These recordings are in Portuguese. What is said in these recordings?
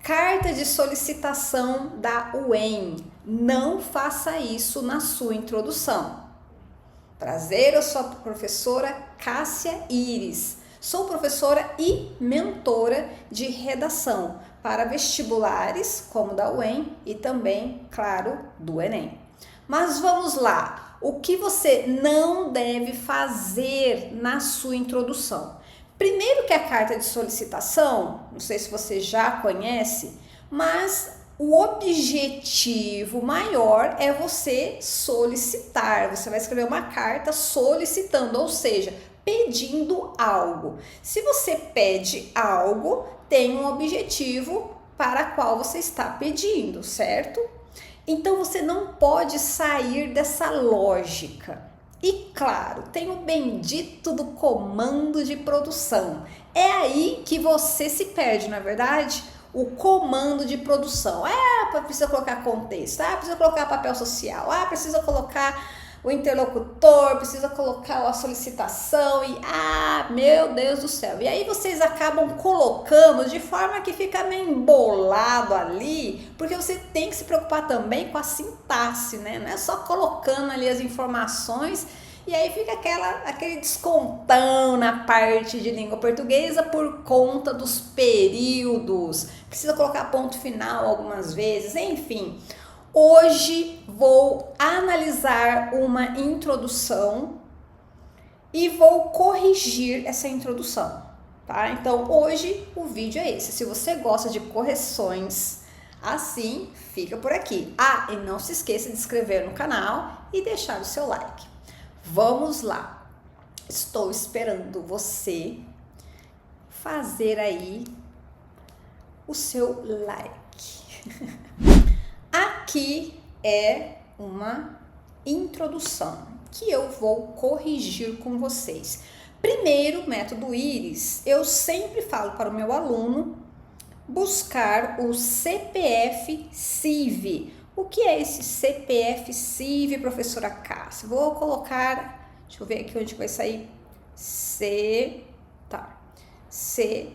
Carta de solicitação da UEM. Não faça isso na sua introdução. Prazer, eu sou a professora Cássia Iris. Sou professora e mentora de redação para vestibulares, como da UEM e também, claro, do Enem. Mas vamos lá, o que você não deve fazer na sua introdução? Primeiro que a carta de solicitação, não sei se você já conhece, mas o objetivo maior é você solicitar. Você vai escrever uma carta solicitando, ou seja, pedindo algo. Se você pede algo, tem um objetivo para qual você está pedindo, certo? Então você não pode sair dessa lógica. E claro, tem o bendito do comando de produção. É aí que você se perde, não é verdade? O comando de produção. Precisa colocar contexto, precisa colocar papel social, precisa colocar o interlocutor, precisa colocar a solicitação e meu Deus do céu. E aí vocês acabam colocando de forma que fica meio embolado ali, porque você tem que se preocupar também com a sintaxe, né? Não é só colocando ali as informações e aí fica aquele descontão na parte de língua portuguesa por conta dos períodos. Precisa colocar ponto final algumas vezes, enfim. Hoje vou analisar uma introdução e vou corrigir essa introdução, tá? Então hoje o vídeo é esse. Se você gosta de correções assim, fica por aqui. E não se esqueça de se inscrever no canal e deixar o seu like. Vamos lá. Estou esperando você fazer aí o seu like. Aqui é uma introdução que eu vou corrigir com vocês. Primeiro, método Iris, eu sempre falo para o meu aluno buscar o CPF CIV. O que é esse CPF CIV, professora Cássia? Vou colocar, deixa eu ver aqui onde vai sair, CPF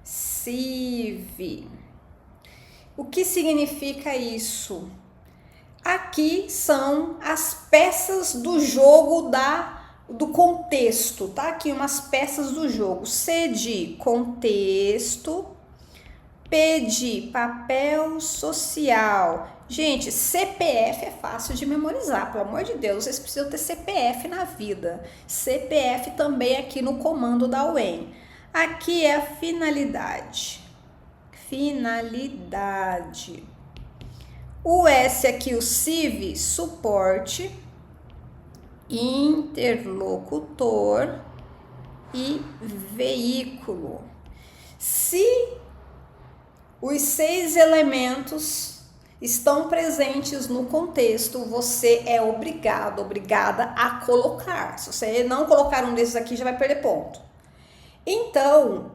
CIV. O que significa isso? Aqui são as peças do jogo do contexto, tá? Aqui umas peças do jogo. C de contexto, P de papel social. Gente, CPF é fácil de memorizar, pelo amor de Deus, vocês precisam ter CPF na vida. CPF também aqui no comando da UEM. Aqui é a finalidade. O S aqui, o CIV, suporte, interlocutor e veículo. Se os 6 elementos estão presentes no contexto, você é obrigada a colocar. Se você não colocar um desses aqui, já vai perder ponto. Então,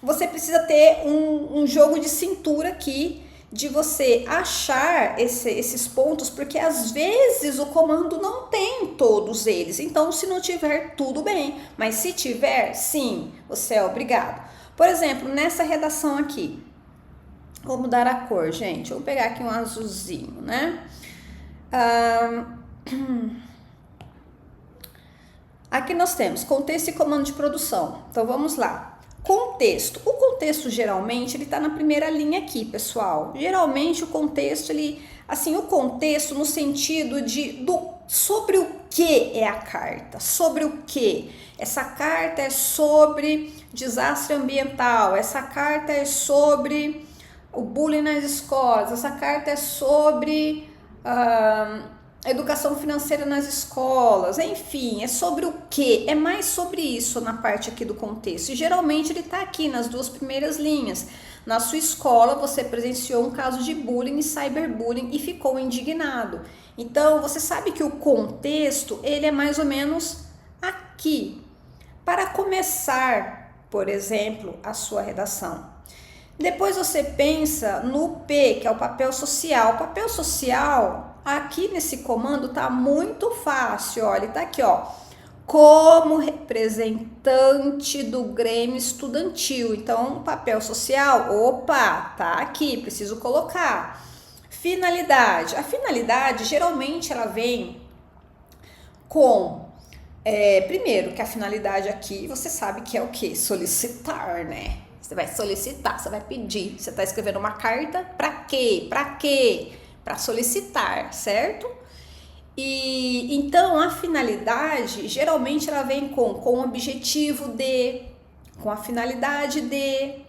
você precisa ter um jogo de cintura aqui, de você achar esses pontos, porque às vezes o comando não tem todos eles. Então, se não tiver, tudo bem. Mas se tiver, sim, você é obrigado. Por exemplo, nessa redação aqui, vou mudar a cor, gente. Vou pegar aqui um azulzinho, né? Aqui nós temos contexto e comando de produção. Então, vamos lá. Contexto. O contexto, geralmente, ele tá na primeira linha aqui, pessoal. Geralmente, o contexto, o contexto no sentido sobre o que é a carta, sobre o que. Essa carta é sobre desastre ambiental, essa carta é sobre o bullying nas escolas, essa carta é sobre educação financeira nas escolas, enfim, é sobre o que? É mais sobre isso na parte aqui do contexto. E geralmente ele está aqui nas 2 primeiras linhas. Na sua escola você presenciou um caso de bullying e cyberbullying e ficou indignado. Então você sabe que o contexto ele é mais ou menos aqui. Para começar, por exemplo, a sua redação. Depois você pensa no P, que é o papel social. O papel social, aqui nesse comando, tá muito fácil, olha, tá aqui, ó. como representante do Grêmio Estudantil. Então, papel social, opa, tá aqui, preciso colocar. Finalidade. A finalidade, geralmente, ela vem com... primeiro, que a finalidade aqui, você sabe que é o quê? Solicitar, né? Você vai solicitar, você vai pedir. Você está escrevendo uma carta, para quê? Para quê? Para solicitar, certo? E então a finalidade geralmente ela vem com o objetivo de, com a finalidade de,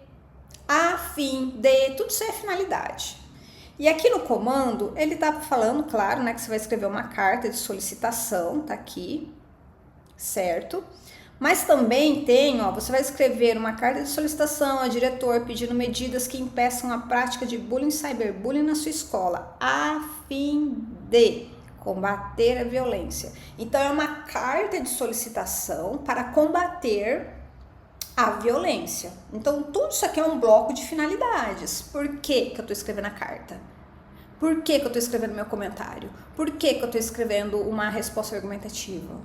a fim de, tudo isso é finalidade. E aqui no comando ele tá falando, claro, né, que você vai escrever uma carta de solicitação, tá aqui, certo? Mas também tem, ó, você vai escrever uma carta de solicitação ao diretor pedindo medidas que impeçam a prática de bullying e cyberbullying na sua escola, a fim de combater a violência. Então, é uma carta de solicitação para combater a violência. Então, tudo isso aqui é um bloco de finalidades. Por que que eu estou escrevendo a carta? Por que que eu estou escrevendo meu comentário? Por que que eu estou escrevendo uma resposta argumentativa?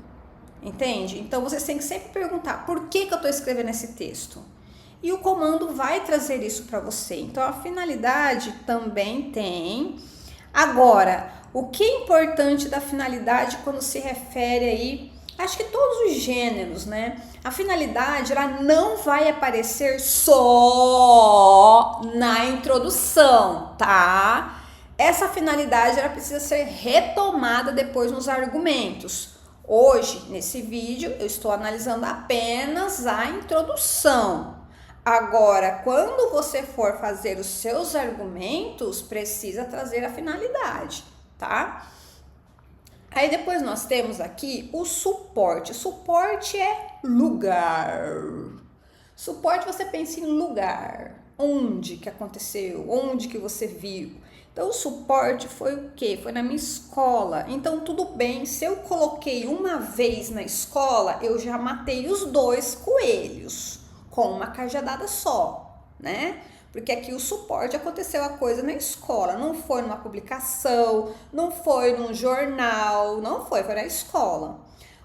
Entende? Então, você tem que sempre perguntar, por que que eu estou escrevendo esse texto? E o comando vai trazer isso para você. Então, a finalidade também tem. Agora, o que é importante da finalidade quando se refere aí, acho que todos os gêneros, né? A finalidade, ela não vai aparecer só na introdução, tá? Essa finalidade, ela precisa ser retomada depois nos argumentos. Hoje, nesse vídeo, eu estou analisando apenas a introdução. Agora, quando você for fazer os seus argumentos, precisa trazer a finalidade, tá? Aí depois nós temos aqui o suporte. Suporte é lugar. Suporte, você pensa em lugar. Onde que aconteceu? Onde que você viu? Então, o suporte foi o quê? Foi na minha escola. Então, tudo bem, se eu coloquei uma vez na escola, eu já matei os 2 coelhos com uma cajadada só, né? Porque aqui o suporte aconteceu a coisa na escola, não foi numa publicação, não foi num jornal, não foi na escola.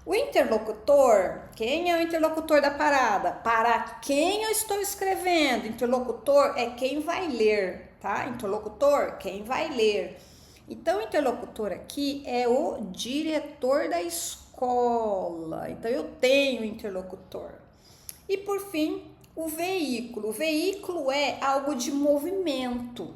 O interlocutor, quem é o interlocutor da parada? Para quem eu estou escrevendo? Interlocutor é quem vai ler, tá? Interlocutor, quem vai ler. Então, o interlocutor aqui é o diretor da escola. Então, eu tenho interlocutor. E por fim, o veículo. O veículo é algo de movimento.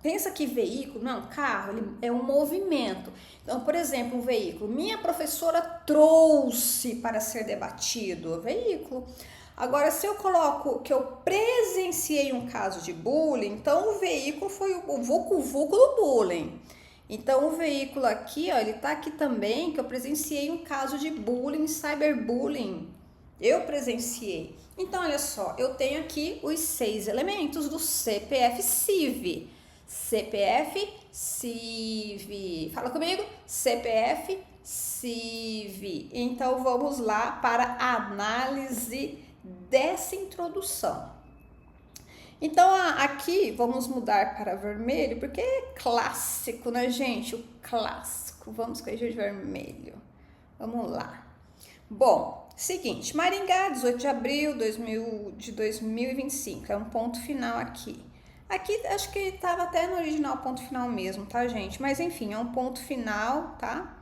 Pensa que veículo não é um carro, ele é um movimento. Então, por exemplo, um veículo. Minha professora trouxe para ser debatido. Veículo. Agora, se eu coloco que eu presenciei um caso de bullying, então o veículo foi o vucu-vucu do bullying. Então, o veículo aqui, ó, ele tá aqui também, que eu presenciei um caso de bullying, cyberbullying. Eu presenciei. Então, olha só, eu tenho aqui os 6 elementos do CPF-CIV. CPF-CIV. Fala comigo? CPF-CIV. Então, vamos lá para a análise dessa introdução. Então, aqui, vamos mudar para vermelho, porque é clássico, né, gente? O clássico. Vamos corrigir de vermelho. Vamos lá. Bom, seguinte, Maringá, 18 de abril de 2025, é um ponto final aqui. Aqui, acho que estava até no original ponto final mesmo, tá, gente? Mas, enfim, é um ponto final, tá?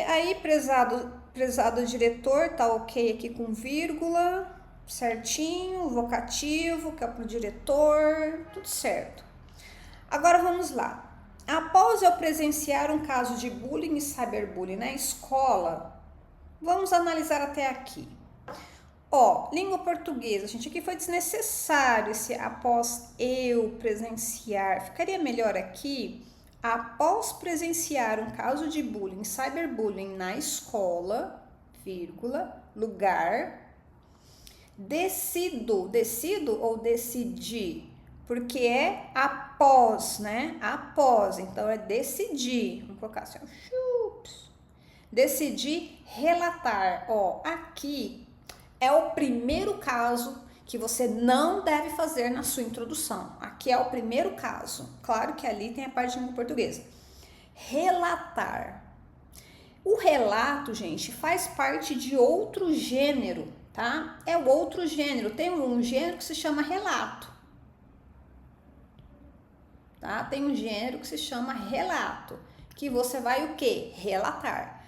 Aí, prezado diretor, tá ok aqui com vírgula, certinho, vocativo, que é pro diretor, tudo certo. Agora, vamos lá. Após eu presenciar um caso de bullying e cyberbullying na escola, vamos analisar até aqui. Ó, língua portuguesa, gente, aqui foi desnecessário esse após eu presenciar. Ficaria melhor aqui, após presenciar um caso de bullying, cyberbullying na escola, vírgula, lugar, decido ou decidi, porque é após, né? Após, então é decidir. Vamos colocar assim, decidi relatar. Ó, aqui é o primeiro caso que você não deve fazer na sua introdução. Aqui é o primeiro caso. Claro que ali tem a parte de língua portuguesa. Relatar. O relato, gente, faz parte de outro gênero, tá? É o outro gênero. Tem um gênero que se chama relato, tá? Tem um gênero que se chama relato, que você vai o quê? Relatar.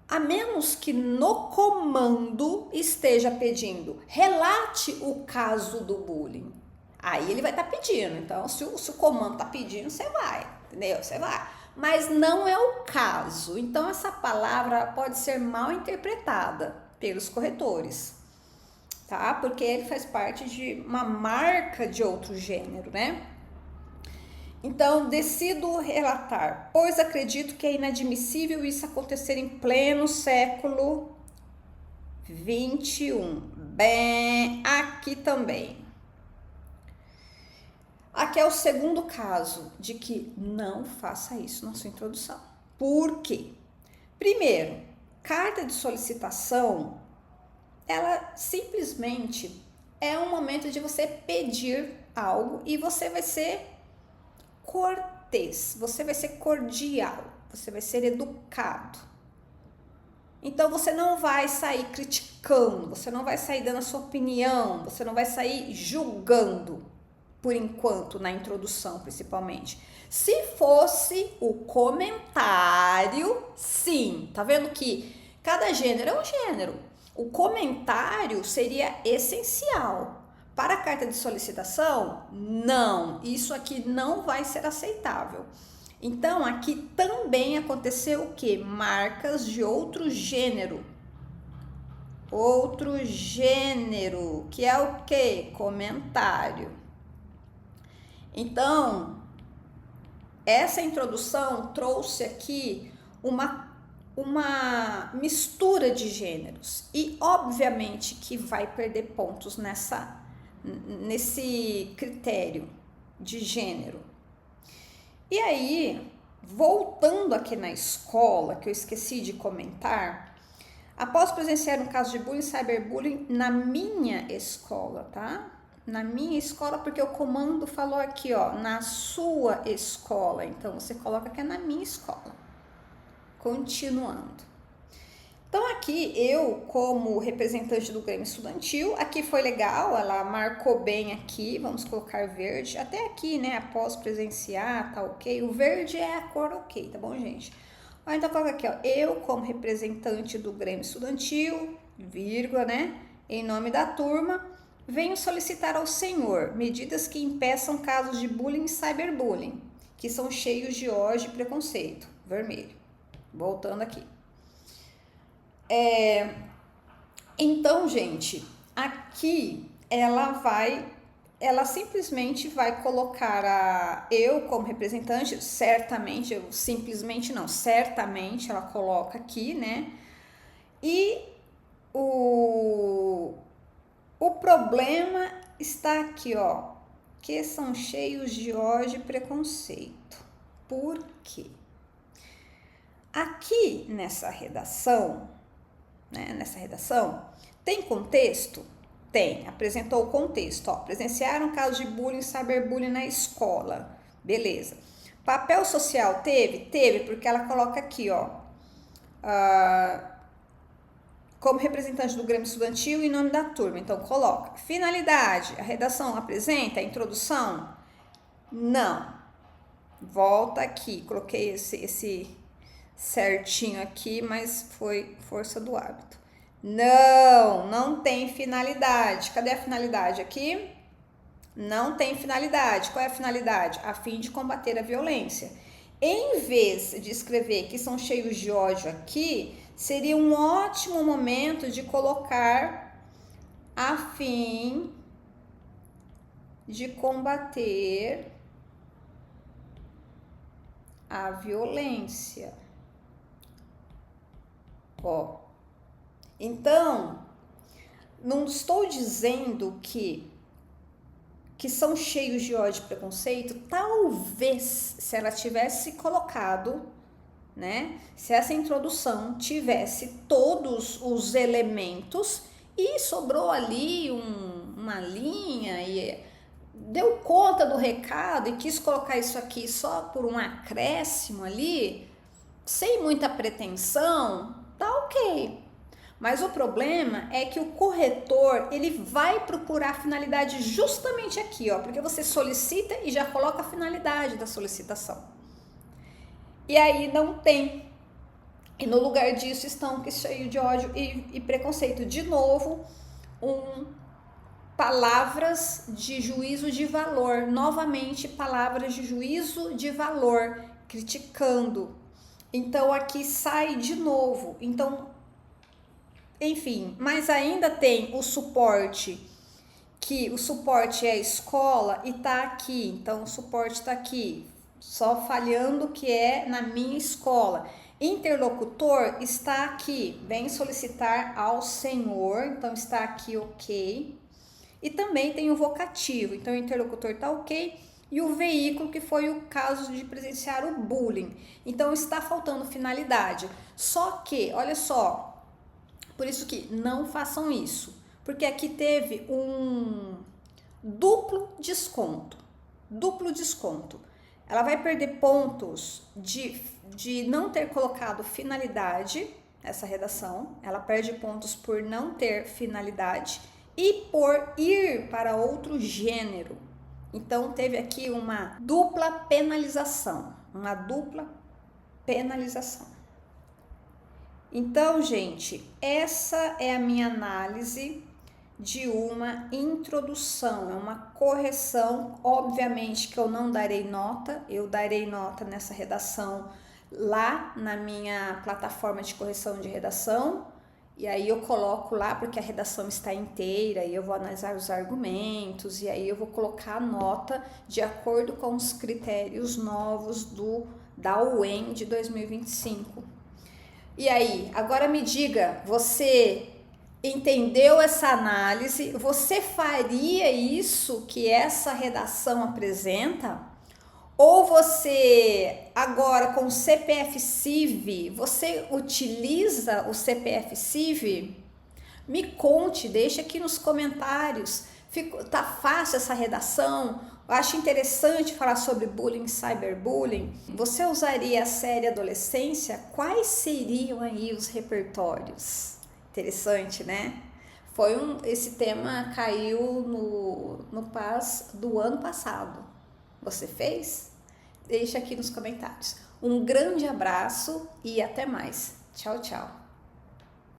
A menos que no comando esteja pedindo, relate o caso do bullying. Aí ele vai estar pedindo. Então, se o comando está pedindo, você vai, entendeu? Você vai. Mas não é o caso. Então, essa palavra pode ser mal interpretada pelos corretores, tá? Porque ele faz parte de uma marca de outro gênero, né? Então, decido relatar, pois acredito que é inadmissível isso acontecer em pleno século XXI. Bem, aqui também. Aqui é o segundo caso de que não faça isso na sua introdução. Por quê? Primeiro, carta de solicitação, ela simplesmente é um momento de você pedir algo e você vai ser cortês, você vai ser cordial, você vai ser educado. Então você não vai sair criticando, você não vai sair dando a sua opinião, você não vai sair julgando, por enquanto, na introdução principalmente. Se fosse o comentário, sim, tá vendo que cada gênero é um gênero. O comentário seria essencial. Para a carta de solicitação, não, isso aqui não vai ser aceitável. Então, aqui também aconteceu o quê? Marcas de outro gênero. Outro gênero, que é o quê? Comentário. Então, essa introdução trouxe aqui uma mistura de gêneros. E, obviamente, que vai perder pontos nesse critério de gênero. E aí, voltando aqui na escola, que eu esqueci de comentar, após presenciar um caso de bullying, cyberbullying na minha escola, tá? Na minha escola, porque o comando falou aqui, ó, na sua escola. Então, você coloca que é na minha escola. Continuando. Então, aqui, eu, como representante do Grêmio Estudantil, aqui foi legal, ela marcou bem aqui, vamos colocar verde, até aqui, né, após presenciar, tá ok? O verde é a cor ok, tá bom, gente? Ó, então, coloca aqui, ó, eu, como representante do Grêmio Estudantil, vírgula, né, em nome da turma, venho solicitar ao senhor medidas que impeçam casos de bullying e cyberbullying, que são cheios de ódio e preconceito, vermelho. Voltando aqui. Então, gente, aqui ela simplesmente vai colocar eu como representante, certamente, eu simplesmente não, certamente ela coloca aqui, né? E o problema está aqui, ó, que são cheios de ódio e preconceito. Por quê? Aqui nessa redação, tem contexto? Tem, apresentou o contexto, ó, presenciaram casos de bullying, cyberbullying na escola, beleza. Papel social teve? Teve, porque ela coloca aqui, ó, como representante do Grêmio Estudantil em nome da turma, então coloca. Finalidade, a redação apresenta a introdução? Não. Volta aqui, coloquei esse certinho aqui, mas foi força do hábito. Não tem finalidade. Cadê a finalidade aqui? Não tem finalidade. Qual é a finalidade? A fim de combater a violência. Em vez de escrever que são cheios de ódio aqui, seria um ótimo momento de colocar a fim de combater a violência. Ó, então, não estou dizendo que são cheios de ódio e preconceito. Talvez, se ela tivesse colocado, né, se essa introdução tivesse todos os elementos e sobrou ali uma linha e deu conta do recado e quis colocar isso aqui só por um acréscimo ali, sem muita pretensão, tá ok. Mas o problema é que o corretor, ele vai procurar a finalidade justamente aqui, ó, porque você solicita e já coloca a finalidade da solicitação. E aí não tem. E no lugar disso estão cheios de ódio e preconceito. De novo, palavras de juízo de valor. Novamente, palavras de juízo de valor, criticando. Então, aqui sai de novo. Então, enfim, mas ainda tem o suporte, que o suporte é a escola e tá aqui. Então, o suporte tá aqui, só falhando que é na minha escola. Interlocutor está aqui, vem solicitar ao senhor, então está aqui ok. E também tem o vocativo, então o interlocutor está ok. E o veículo, que foi o caso de presenciar o bullying. Então está faltando finalidade. Só que, olha só, por isso que não façam isso. Porque aqui teve um duplo desconto. Duplo desconto. Ela vai perder pontos de não ter colocado finalidade, essa redação. Ela perde pontos por não ter finalidade e por ir para outro gênero. Então, teve aqui uma dupla penalização. Uma dupla penalização. Então, gente, essa é a minha análise de uma introdução, é uma correção. Obviamente que eu não darei nota, eu darei nota nessa redação lá na minha plataforma de correção de redação, e aí eu coloco lá porque a redação está inteira e eu vou analisar os argumentos, e aí eu vou colocar a nota de acordo com os critérios novos da UEM de 2025. E aí, agora me diga, você entendeu essa análise? Você faria isso que essa redação apresenta? Ou você, agora com o CPF-CIV, você utiliza o CPF-CIV? Me conte, deixa aqui nos comentários. Tá fácil essa redação? Eu acho interessante falar sobre bullying, cyberbullying. Você usaria a série adolescência? Quais seriam aí os repertórios? Interessante, né? Esse tema caiu no PAS do ano passado. Você fez? Deixa aqui nos comentários. Um grande abraço e até mais. Tchau, tchau.